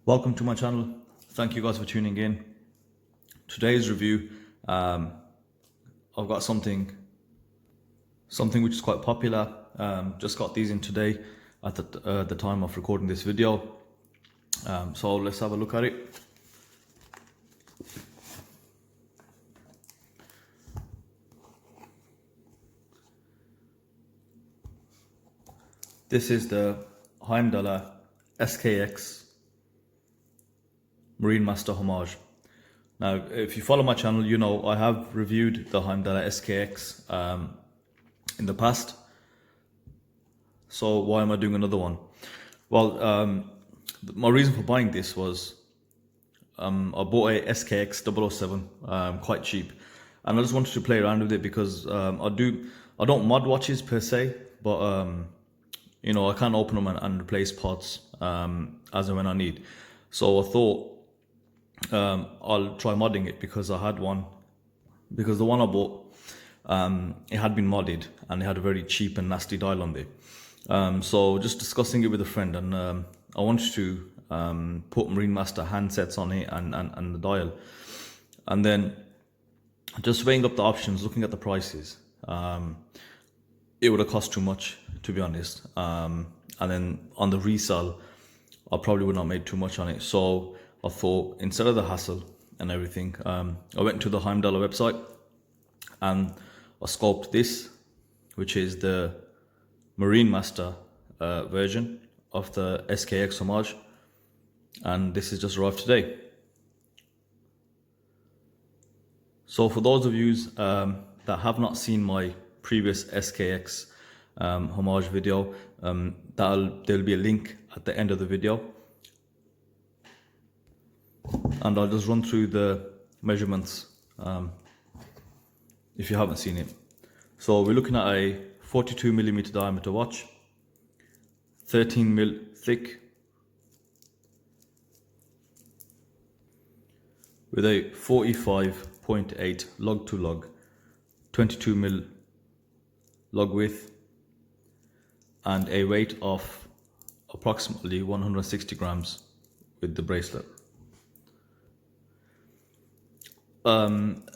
Welcome to my channel. Thank you guys for tuning in. Today's review, I've got something which is quite popular. Just got these in today at the time of recording this video. So let's have a look at it. This is the Heimdallr SKX Marinemaster homage. Now, if you follow my channel, you know I have reviewed the Heimdallr SKX in the past. So why am I doing another one? Well, my reason for buying this was I bought a SKX 007 quite cheap, and I just wanted to play around with it because I don't mod watches per se, but you know, I can open them and replace parts as and when I need. So I thought I'll try modding it because I had one. Because the one I bought, it had been modded and it had a very cheap and nasty dial on there. So just discussing it with a friend, and I wanted to put marinemaster handsets on it and the dial. And then just weighing up the options, looking at the prices, it would have cost too much, to be honest. And then on the resale, I probably would not made too much on it. So I thought, instead of the hassle and everything, I went to the Heimdallr website and I scoped this, which is the marinemaster version of the SKX homage, and this has just arrived today. So for those of you that have not seen my previous SKX homage video, there'll be a link at the end of the video, and I'll just run through the measurements if you haven't seen it. So we're looking at a 42mm diameter watch, 13mm thick, with a 45.8 lug to lug, 22mm lug width, and a weight of approximately 160 grams with the bracelet.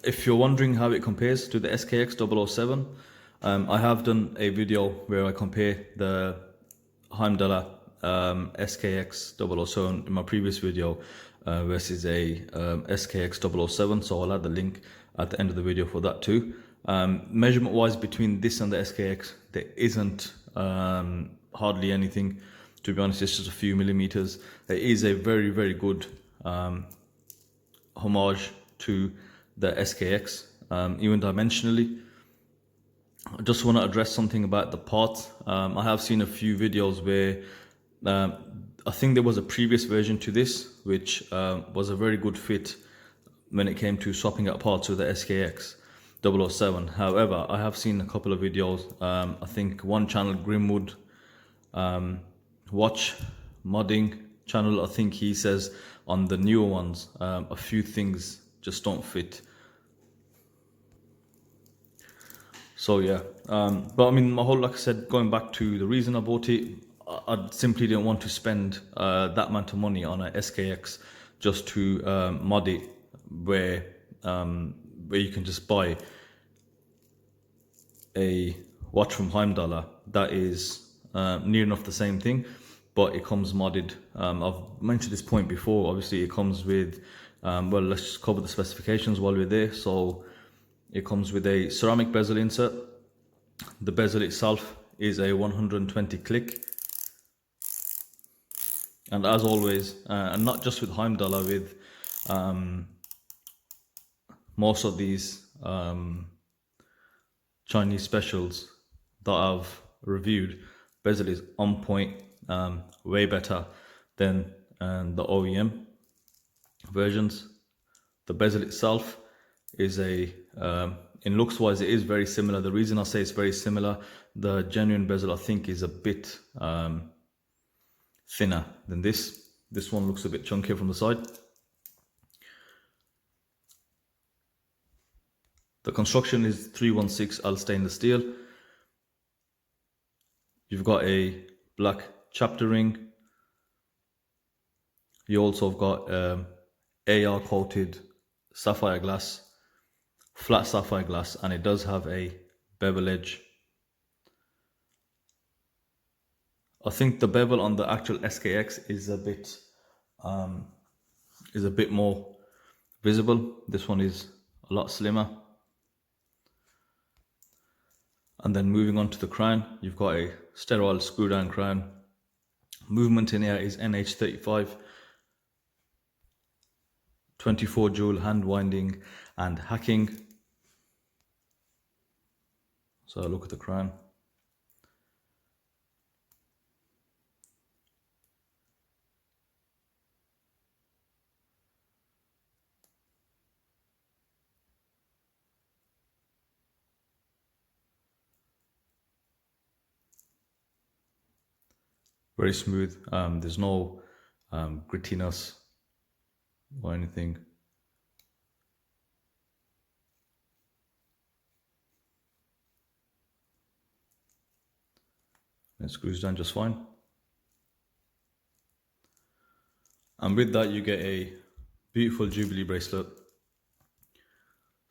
If you're wondering how it compares to the SKX 007, I have done a video where I compare the Heimdallr SKX 007 in my previous video versus a SKX 007, so I'll add the link at the end of the video for that too. Measurement wise, between this and the SKX, there isn't hardly anything, to be honest. It's just a few millimeters. It is a very, very good homage to the SKX, even dimensionally. I just want to address something about the parts. I have seen a few videos where I think there was a previous version to this which was a very good fit when it came to swapping out parts with the SKX 007. However, I have seen a couple of videos. I think one channel, Grimwood Watch Modding channel, I think he says on the newer ones a few things just don't fit. So yeah, but I mean, like I said, going back to the reason I bought it, I simply didn't want to spend that amount of money on a SKX just to mod it, where you can just buy a watch from Heimdallr that is near enough the same thing, but it comes modded. I've mentioned this point before. Obviously, it comes with well, let's just cover the specifications while we're there. So it comes with a ceramic bezel insert. The bezel itself is a 120 click, and as always, and not just with Heimdallr, with most of these Chinese specials that I've reviewed, bezel is on point, way better than the OEM versions. The bezel itself is a in looks wise, it is very similar. The reason I say it's very similar, the genuine bezel I think is a bit thinner than this. This one looks a bit chunkier from the side. The construction is 316 L stainless steel. You've got a black chapter ring, You also have got AR coated sapphire glass, flat sapphire glass, and it does have a bevel edge. I think the bevel on the actual SKX is a bit more visible. This one is a lot slimmer. And then moving on to the crown, you've got a sterile screw down crown. Movement in here is NH35, 24 jewel hand winding and hacking. So look at the crown. Very smooth. There's no grittiness or anything. It screws down just fine. And with that, you get a beautiful Jubilee bracelet,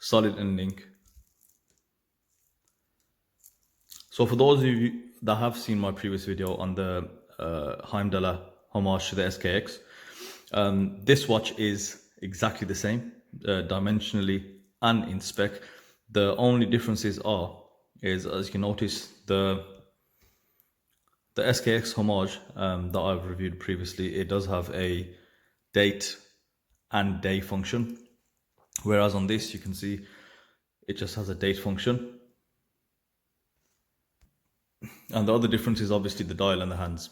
solid and link. So for those of you that have seen my previous video on the Heimdallr homage to the SKX, this watch is exactly the same, dimensionally and in spec. The only differences is, as you can notice, the SKX homage that I've reviewed previously, it does have a date and day function, whereas on this you can see it just has a date function. And the other difference is obviously the dial and the hands.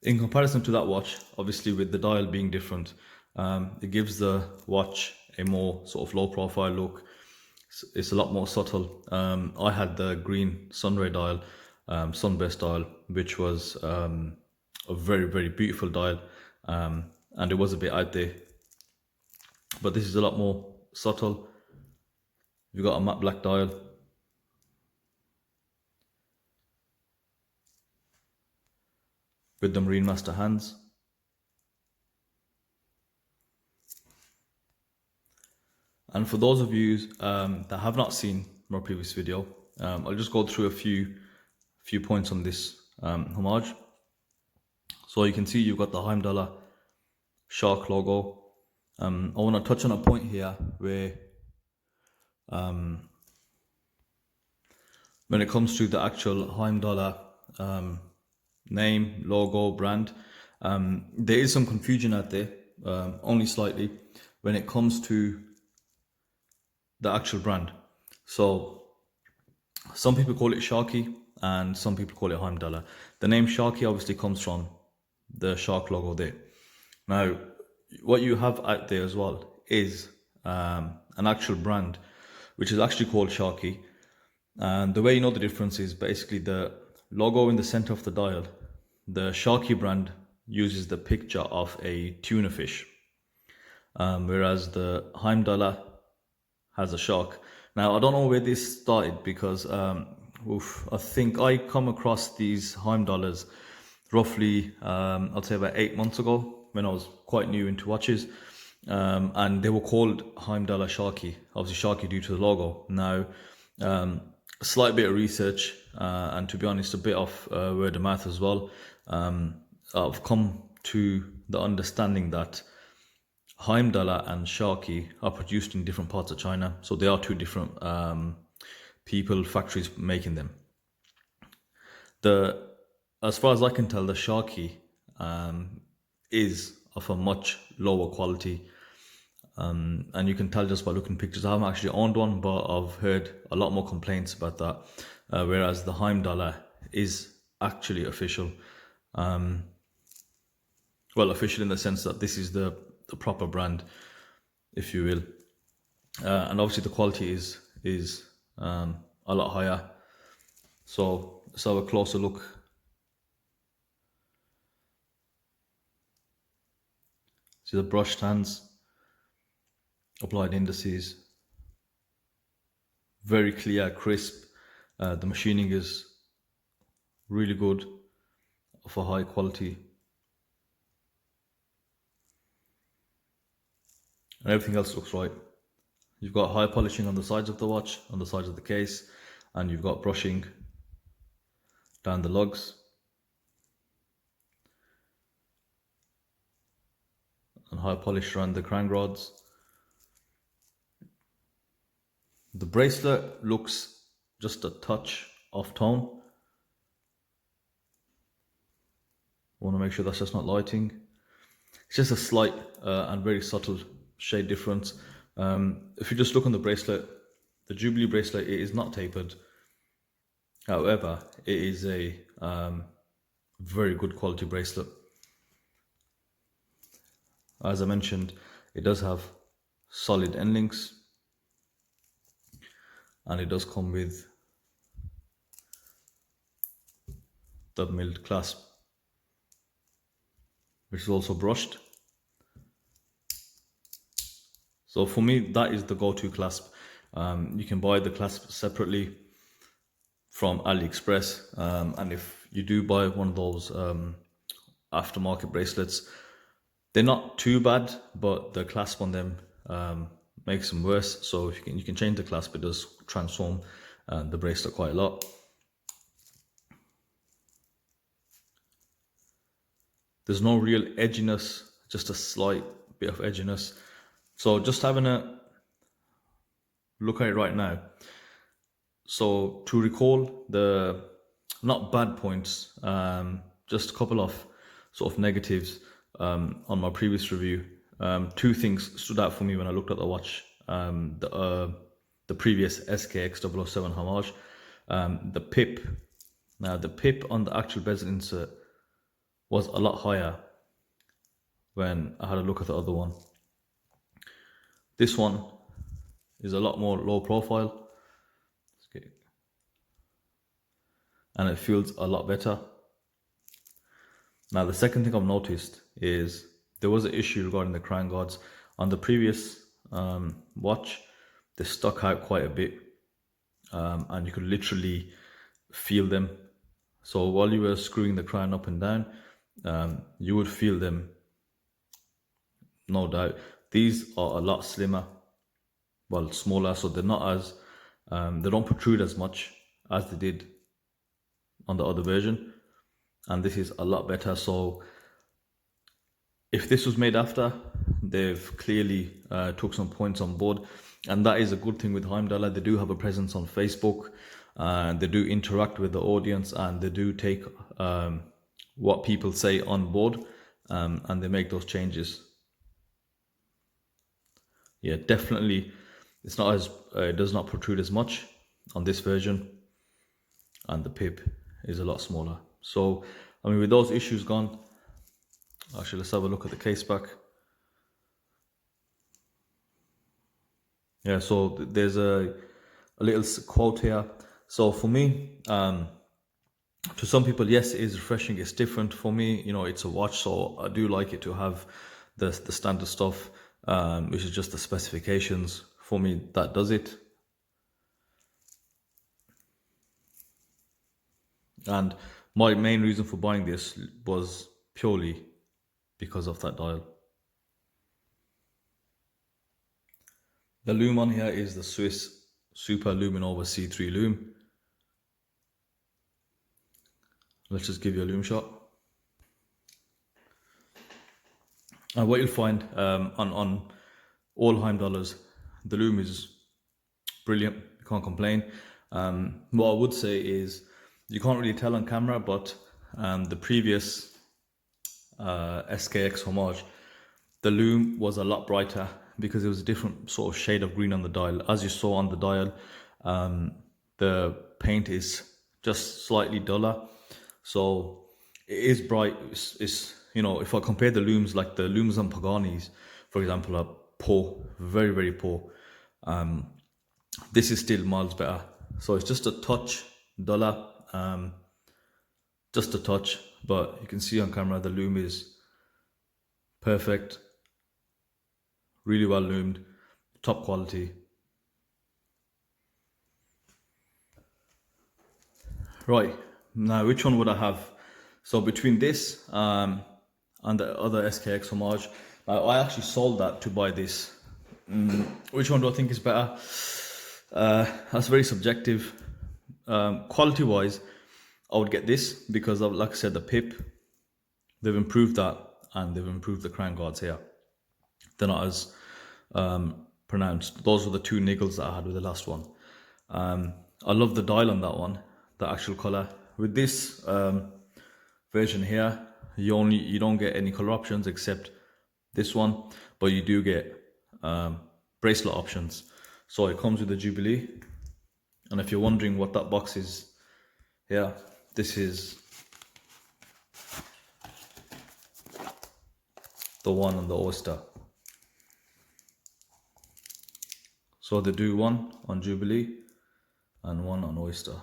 In comparison to that watch, obviously with the dial being different, it gives the watch a more sort of low profile look. It's a lot more subtle. I had the green Sunray dial, Sunbest dial, which was a very, very beautiful dial, and it was a bit out there. But this is a lot more subtle. You've got a matte black dial. With the marinemaster hands. And for those of you that have not seen my previous video, I'll just go through a few points on this homage. So you can see you've got the Heimdallr shark logo. I want to touch on a point here where when it comes to the actual Heimdallr name, logo, brand, there is some confusion out there, only slightly, when it comes to the actual brand. So some people call it Sharky and some people call it Heimdallr. The name Sharky obviously comes from the shark logo there. Now, what you have out there as well is an actual brand, which is actually called Sharky. And the way you know the difference is basically the logo in the center of the dial. The Sharky brand uses the picture of a tuna fish, whereas the Heimdallr has a shark. Now, I don't know where this started because I think I come across these Heimdallrs roughly, I'd say about 8 months ago when I was quite new into watches. And they were called Heimdallr Sharky, obviously Sharky due to the logo. Now, a slight bit of research and to be honest, a bit of word of mouth as well. I've come to the understanding that Heimdallr and Sharky are produced in different parts of China, so they are two different factories making them. As far as I can tell, the Sharky is of a much lower quality, and you can tell just by looking at pictures. I haven't actually owned one, but I've heard a lot more complaints about that, whereas the Heimdallr is actually official. Well, official in the sense that this is the proper brand, if you will, and obviously the quality is a lot higher. So let's have a closer look. See the brushed hands, applied indices, very clear, crisp. The machining is really good, of a high quality. and everything else looks right. You've got high polishing on the sides of the watch, on the sides of the case, and you've got brushing down the lugs. And high polish around the crank rods. The bracelet looks just a touch off tone. Want to make sure that's just not lighting. It's just a slight and very subtle shade difference. If you just look on the bracelet, the Jubilee bracelet, it is not tapered. However, it is a very good quality bracelet. As I mentioned, it does have solid end links, and it does come with the milled clasp, which is also brushed. So for me, that is the go-to clasp. You can buy the clasp separately from AliExpress, and if you do buy one of those aftermarket bracelets, they're not too bad, but the clasp on them makes them worse. So if you can change the clasp, it does transform the bracelet quite a lot. There's no real edginess, just a slight bit of edginess. So just having a look at it right now. So to recall the not bad points, just a couple of sort of negatives on my previous review. Two things stood out for me when I looked at the watch. The previous SKX 007 homage, the pip. Now the pip on the actual bezel insert was a lot higher when I had a look at the other one. This one is a lot more low profile, and it feels a lot better. Now the second thing I've noticed is there was an issue regarding the crown guards. On the previous watch, they stuck out quite a bit, and you could literally feel them. So while you were screwing the crown up and down, you would feel them, no doubt. These are a lot slimmer, well, smaller, so they're not as, they don't protrude as much as they did on the other version, and this is a lot better. So if this was made after, they've clearly took some points on board, and that is a good thing with Heimdallr. They do have a presence on Facebook, and they do interact with the audience, and they do take what people say on board, and they make those changes. Yeah, definitely, it's not as it does not protrude as much on this version, and the pip is a lot smaller. So, I mean, with those issues gone, actually, let's have a look at the case back. Yeah, so there's a little quote here. So for me, to some people, yes, it is refreshing. It's different. For me, you know, it's a watch, so I do like it to have the standard stuff, which is just the specifications. For me, that does it. And my main reason for buying this was purely because of that dial. The lume on here is the Swiss Super Luminova C3 lume. Let's just give you a lume shot. And what you'll find on all Heimdallrs, the lume is brilliant. You can't complain. What I would say is you can't really tell on camera, but the previous SKX homage, the lume was a lot brighter because it was a different sort of shade of green on the dial. As you saw on the dial, the paint is just slightly duller, so it is bright. It's you know, if I compare the lumes, like the lumes on Pagani's, for example, are poor, very, very poor. This is still miles better. So it's just a touch duller, just a touch, but you can see on camera the lume is perfect, really well lumed, top quality. Right, now which one would I have? So between this and the other SKX homage, I actually sold that to buy this Which one do I think is better? That's very subjective. Quality wise, I would get this because, like I said, the pip, they've improved that and they've improved the crown guards here. They're not as pronounced. Those were the two niggles that I had with the last one. I love the dial on that one, the actual color. With this version here, you don't get any color options except this one, but you do get bracelet options. So it comes with the Jubilee, and if you're wondering what that box is, this is the one on the Oyster. So they do one on Jubilee and one on Oyster.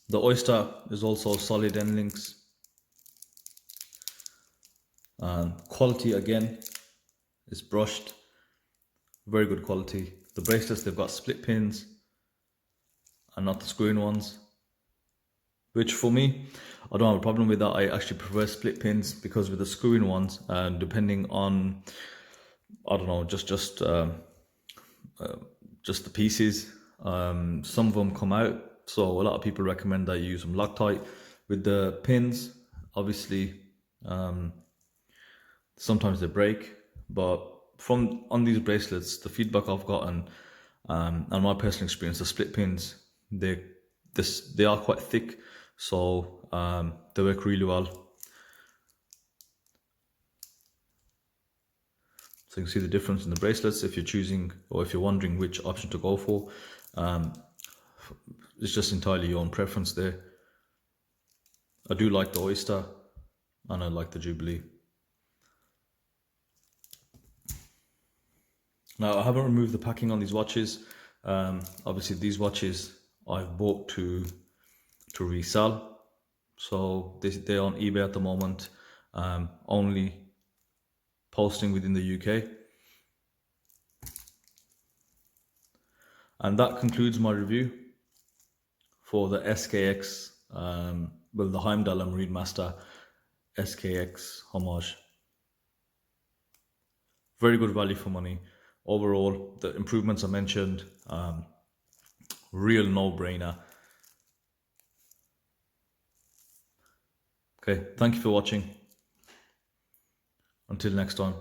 The Oyster is also solid end links. And quality again is brushed, very good quality. The bracelets, they've got split pins and not the screw-in ones, which for me, I don't have a problem with that. I actually prefer split pins because with the screw-in ones, depending on, I don't know, just the pieces, some of them come out. So a lot of people recommend that you use them Loctite. With the pins, obviously, sometimes they break, but on these bracelets, the feedback I've gotten and my personal experience, the split pins, they are quite thick, so they work really well. So you can see the difference in the bracelets if you're choosing, or if you're wondering which option to go for. It's just entirely your own preference there. I do like the Oyster and I like the Jubilee. Now, I haven't removed the packing on these watches. Obviously, these watches I've bought to resell. So they're on eBay at the moment, only posting within the UK. And that concludes my review for the SKX, the Heimdallr Marinemaster SKX homage. Very good value for money. Overall, the improvements I mentioned, real no-brainer. Okay, thank you for watching. Until next time.